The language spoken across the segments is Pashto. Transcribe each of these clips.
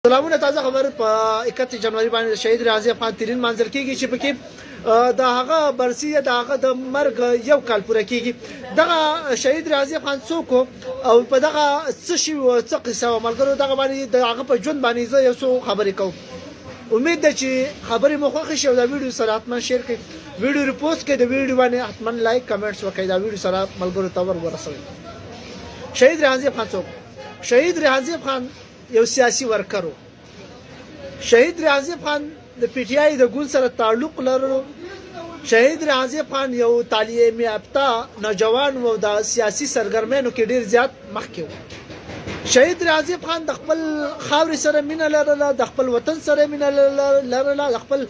سلامونه تازه خبر په 31 جنوري باندې شهید رازي افغان ترين منځل کیږي چې پکې د هغه برسي د هغه د مرګ یو کال پوره کیږي. دغه شهید رازي افغان څوک او په دغه څه شی او څه قصه ملګرو دغه باندې د هغه په ژوند باندې زه یو څه خبرې کوم. امید ده چې خبرې مو خوښ شي او دا ویډیو سره حتما شیر کړئ، ویډیو ریپوست کړئ، د ویډیو باندې حتما لایک کمنټس وکړئ، دا ویډیو سره ملګرو ته ورسوئ. شهید رازي افغان څوک؟ شهید رازي افغان یو سیاسي ورکر و. شهید رازي افغان د پی ټی آی د ګوند سره تعلق لرلو. شهید رازي افغان یو تعلیم یافته نوجوان و د سیاسي سرګرمیو کې ډیر زیات مخکې و. شهید رازي افغان د خپل خاورې سره مینه لرله، د خپل وطن سره مینه لرله، د خپل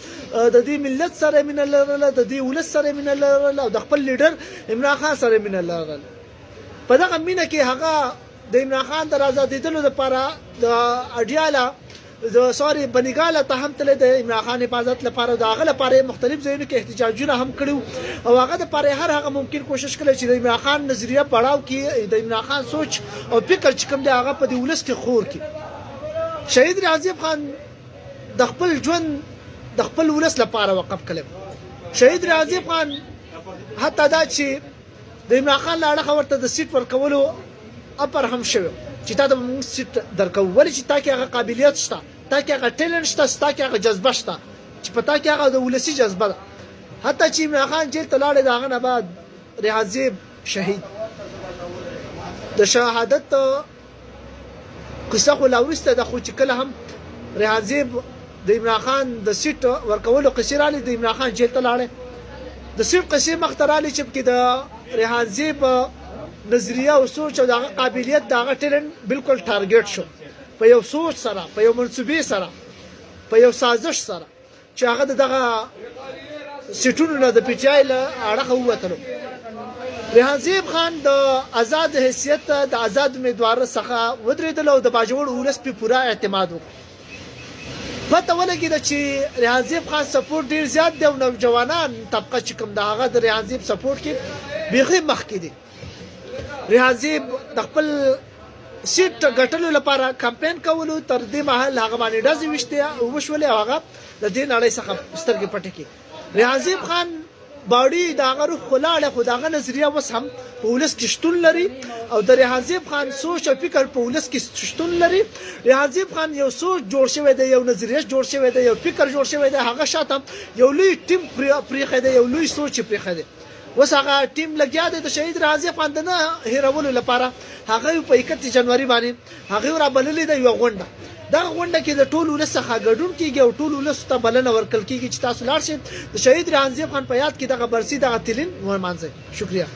د دې ملت سره مینه لرله، د دې ولس سره مینه لرله او د خپل لیډر عمران خان سره مینه لرله. په دغه مینه کې هغه د عمران خان د آزادېدلو لپاره د اډیاله بنګاله ته هم تللی د عمران خان حفاظت لپاره د هغه لپاره مختلف ځایونو کې احتجاجونه هم کړي او هغه د لپاره هر هغه ممکن کوشش کړی چې د عمران خان نظریه پړاو کې د عمران خان سوچ او فکر چې کوم دی هغه په دې ولس کې خور کړي. شهید رازي افغان د خپل ژوند د خپل ولس لپاره وقف کړی. شهید رازي افغان حتی دا چې د عمران خان له اړخه ورته د سیټ ورکولو اپر هم شوی چې تا ته موږ سیټ درکو، ولې چې تا کې هغه قابلیت شته، تا کې هغه ټیلنټ شته، تا کې هغه جذبه شته چې په تا کې هغه د ولسي جذبه ده. حتی چې عمران خان جیل ته لاړی د هغه نه بعد ریاضي شهید د شهادت قصه خو لا وروسته ده، خو چې کله هم ریاضي د عمران خان د سیټ ورکولو قصې راغلې د عمران خان جیل ته لاړی د سیټ قصې مخته راغلې چې پکې د ریاضي په نظریه او سوچ او دغه قابلیت دغه ټیلنټ بالکل ټارګټ شو په یو سوچ سره، په یو منصوبې سره، په یو سازش سره چې هغه دغه سیټونو نه د پی ټی آی له اړخه ووتلو. ریاضي افغان د آزاد حیثیت د آزاد امیدوار څخه ودرېدل او د باجوړ ولس په پوره اعتماد وکړ. پته ولګېده چې ریاضي افغان سپورټ ډیر زیات دی او نوجوانان طبقه چې کوم د هغه د ریاضي سپورټ کې بیخي مخکې دي. ریاضي د خپل سیټ ګټلو لپاره کمپاین کولو تر دې مهال هغه باندې ډزې وشتې او وشولې او هغه د دې نړۍ څخه سترګې پټې کړې. ریاضي افغان باډي د هغه روح خو لاړه، خو د هغه نظریه اوس هم په ولس کې شتون لري او د ریاضي افغان سوچ او فکر په ولس کې شتون لري. ریاضي افغان یو سوچ جوړ شوی دی، یو نظریه جوړ شوی دی، یو فکر جوړ شوی دی، هغه شاته یو لوی ټیم پرېښی دی، یو لوی سوچ پرېښی دی. اوس هغه ټیم لګیا دی د شهید رازي افغان د نه هیرولو لپاره. هغه په 31 جنوري باندې هغه رابللې ده یوه غونډه. دغه غونډه کې د ټول ولس څخه ګډون کیږي او ټول ولس ته بلنه ورکړل کیږي چې تاسو لاړ شئ د شهید رازي افغان په یاد کې دغه برسي دغه تلین ورمانځئ. شکریہ.